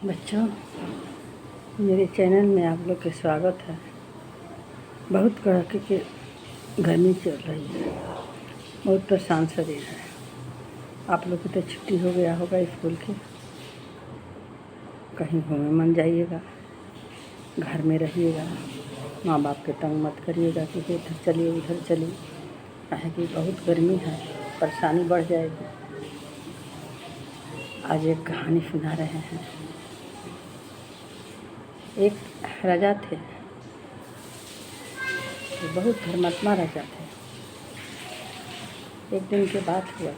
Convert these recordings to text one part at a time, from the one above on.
बच्चों, मेरे चैनल में आप लोग के स्वागत है। बहुत कड़ाके की गर्मी चल रही है, बहुत परेशान शरीर है। आप लोग की तो छुट्टी हो गया होगा स्कूल की, कहीं घूमे मन जाइएगा, घर में रहिएगा, माँ बाप के तंग मत करिएगा कि इधर चलिए उधर चलिए, काहे कि बहुत गर्मी है, परेशानी बढ़ जाएगी। आज एक कहानी सुना रहे हैं। एक राजा थे, तो बहुत धर्मात्मा राजा थे। एक दिन की बात हुआ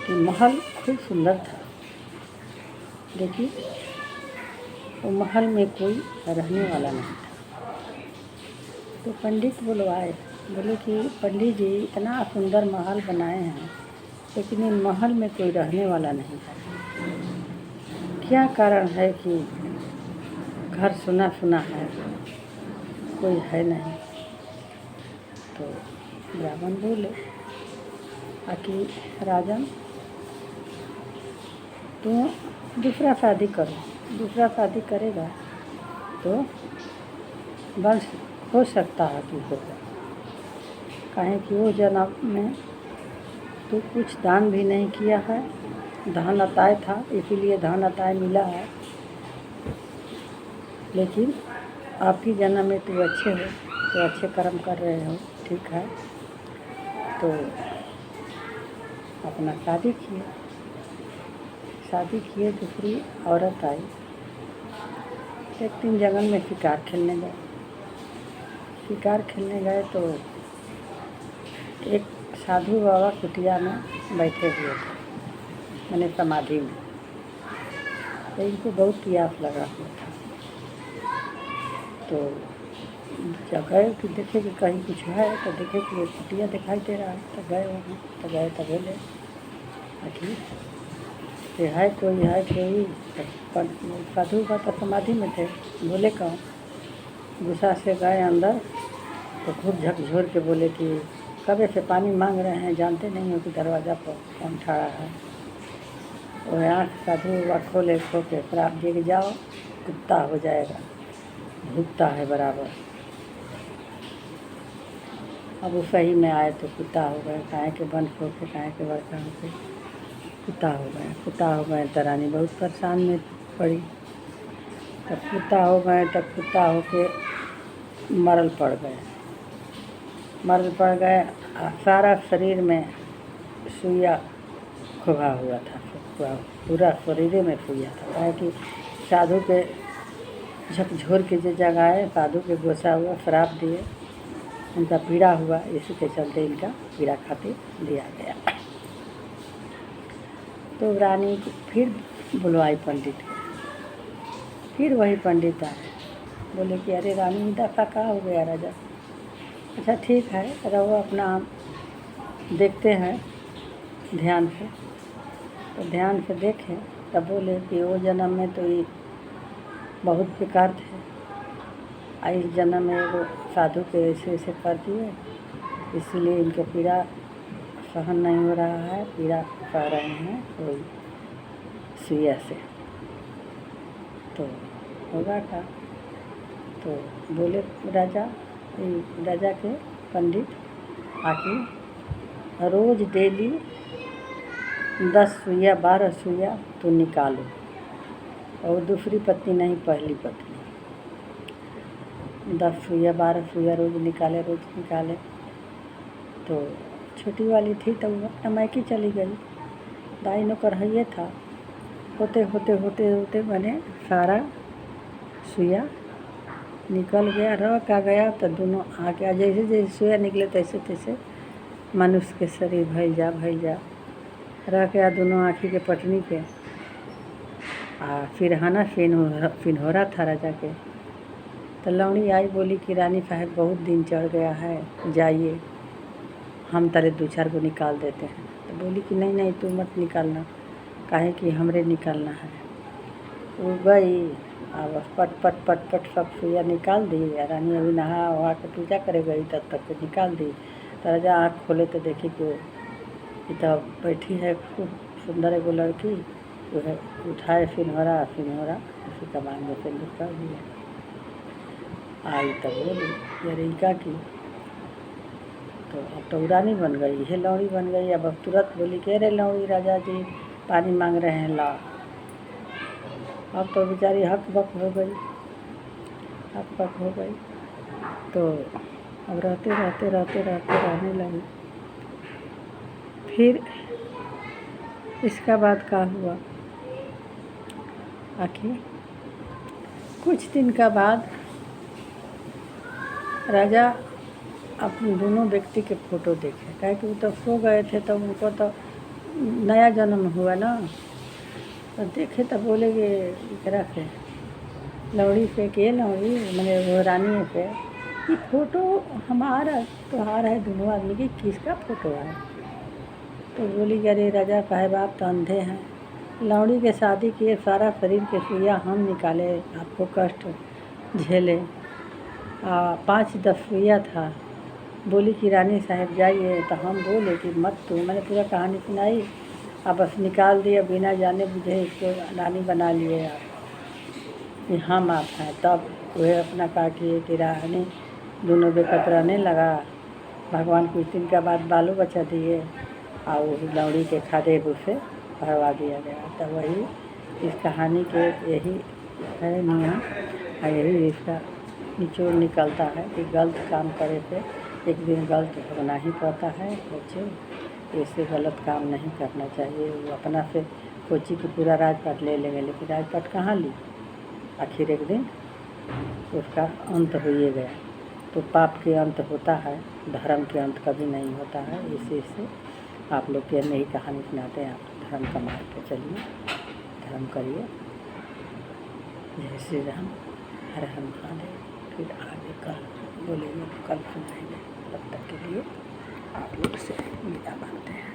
कि महल खूब सुंदर था, लेकिन वो महल में कोई रहने वाला नहीं था। तो पंडित बुलवाए, बोले कि पंडित जी इतना सुंदर महल बनाए हैं, लेकिन इन महल में कोई रहने वाला नहीं है। क्या कारण है कि घर सुना सुना है, कोई है नहीं। तो ब्राह्मण बोले कि राजन, तुम दूसरा शादी करो, दूसरा शादी करेगा तो वंश हो सकता है कि होगा। काहे कि वो जन्म में तो कुछ दान भी नहीं किया है, धन अताय था, इसीलिए धन अताय मिला है। लेकिन आपकी जन्म में तो अच्छे हो, तो अच्छे कर्म कर रहे हो, ठीक है। तो अपना शादी किए, दूसरी औरत आई। एक दिन जंगल में शिकार खेलने गए तो एक साधु बाबा कुटिया में बैठे हुए थे, मैंने समाधि में। तो इनको बहुत प्यास लगा हुआ था। तो जब गए कि देखे कि कहीं कुछ है, तो देखे कि एक कुटिया दिखाई दे रहा है। तो गए वहाँ, तो बोले कि है कोई। साधु का तो समाधि में थे, बोले कौन। गुस्सा से गए अंदर, तो खूब झकझोर के बोले कि कब से पानी मांग रहे हैं, जानते नहीं हो कि दरवाज़ा पर कौन खड़ा है। वो आँख साधु खोले खो के श्राप दे के जाओ, कुत्ता हो जाएगा, भूखता है बराबर। अब वो सही में आए तो कुत्ता हो गए, काहे के बंद खो के, काहे के बड़का हो के कुत्ता हो गए। तो रानी बहुत परेशान में पड़ी। तब कुत्ता हो गए, तब कुत्ता हो के मरल पड़ गए। सारा शरीर में सुइया खुबा हुआ था, पूरा शरीर में सुइया था। काहे कि साधु के झकझोर के जो जगाए, साधु के गोसा हुआ, श्राप दिए, उनका पीड़ा हुआ, इसी के चलते इनका पीड़ा खातिर दिया गया। तो रानी फिर बुलवाई पंडित को, फिर वही पंडित आए, बोले कि अरे रानी, दशा का हो गया राजा। अच्छा ठीक है, रहो अपना देखते हैं ध्यान से। तो ध्यान से देखें, तब बोले कि वो जन्म में तो ये बहुत बेकार थे, इस जन्म में वो साधु के ऐसे कर दिए, इसीलिए इनके पीड़ा सहन नहीं हो रहा है, पीड़ा पा रहे हैं कोई सुइया से। तो होगा क्या। तो बोले राजा के पंडित आके रोज डेली 10 सुइया 12 सुइया तो निकालो, और दूसरी पत्नी नहीं, पहली पत्नी 10 सुइया 12 सुइया रोज निकाले। तो छोटी वाली थी तो वो अपना मायके चली गई। दाई नौकर है था। होते बने सारा सुइया निकल गया, रह का गया। तो दोनों आके जैसे जैसे सुइया निकले तैसे तैसे मनुष्य के शरीर भइल जा रह गया, दोनों आँखी के पटनी पे। फिरहाना फिन हो रहा था राजा के। तो लौड़ी आई, बोली कि रानी साहब बहुत दिन चढ़ गया है, जाइए, हम तले 2-4 को निकाल देते हैं। तो बोली कि नहीं तू मत निकालना, काहे कि हमरे निकालना है। वो गई, अब पट सब सुइया निकाल दी। रानी अभी नहा वहा के पूजा करे गई, तब तक के निकाल दी। तो राजा आँख खोले तो देखी कि तो बैठी है खूब सुंदर एगो लड़की, वह उठाए फिनौरा, उसी का मांग में सिंदूर कर दिया। आई तब बोली अरे का की, तो अब तो रानी बन गई है, लौड़ी बन गई। अब तुरंत बोली कि अरे लौड़ी राजा जी पानी मांग रहे हैं, ला। अब तो बेचारी हक बक हो गई। तो अब रहने लगी। फिर इसका बाद क्या हुआ, आखिर कुछ दिन का बाद राजा अपने दोनों व्यक्ति के फ़ोटो देखे, कहे कि वो तो सो गए थे, तो उनको तो नया जन्म हुआ ना। तो देखे तो बोले कि एकरा से लौड़ी पे के लौड़ी मैंने वो रानी पे ये फ़ोटो हमारा तुम्हारा है, दोनों आदमी की किसका फ़ोटो है। तो बोली कि अरे राजा साहब आप तो अंधे हैं, लौड़ी के शादी किए, सारा शरीर के सुइया हम निकाले, आपको कष्ट झेले, 5-10 सुइया था। बोली कि रानी साहब जाइए, तो हम बोले कि मत तू, मैंने पूरा कहानी सुनाई। अब बस निकाल दिया, बिना जाने बुझे इसको रानी बना लिए आप कि हम आप हैं। तब वह अपना कहा कि रानी दोनों बेकत रहने लगा। भगवान कुछ दिन का बाद बालों बच्चा दिए और वो लौड़ी के खादेब उसे भरवा दिया गया। तो वही इस कहानी के यही है नियम, और यही इसका निचोड़ निकलता है कि गलत काम करे से एक दिन गलत होना ही पड़ता है। बच्चे ऐसे गलत काम नहीं करना चाहिए। वो अपना से कोची की पूरा राजपाट ले लेंगे, लेकिन राजपाट कहाँ ली, आखिर एक दिन उसका अंत हो ही गया। तो पाप के अंत होता है, धर्म के अंत कभी नहीं होता है। इसी से आप लोग के नई कहानी सुनाते हैं, आप धर्म का मार्ग पे चलिए, धर्म करिए। जय श्री राम, हर हर महादेव। फिर आगे कल बोलेंगे, कल सुनाएंगे। तब तक के लिए आप लोग से विदा मांगते हैं।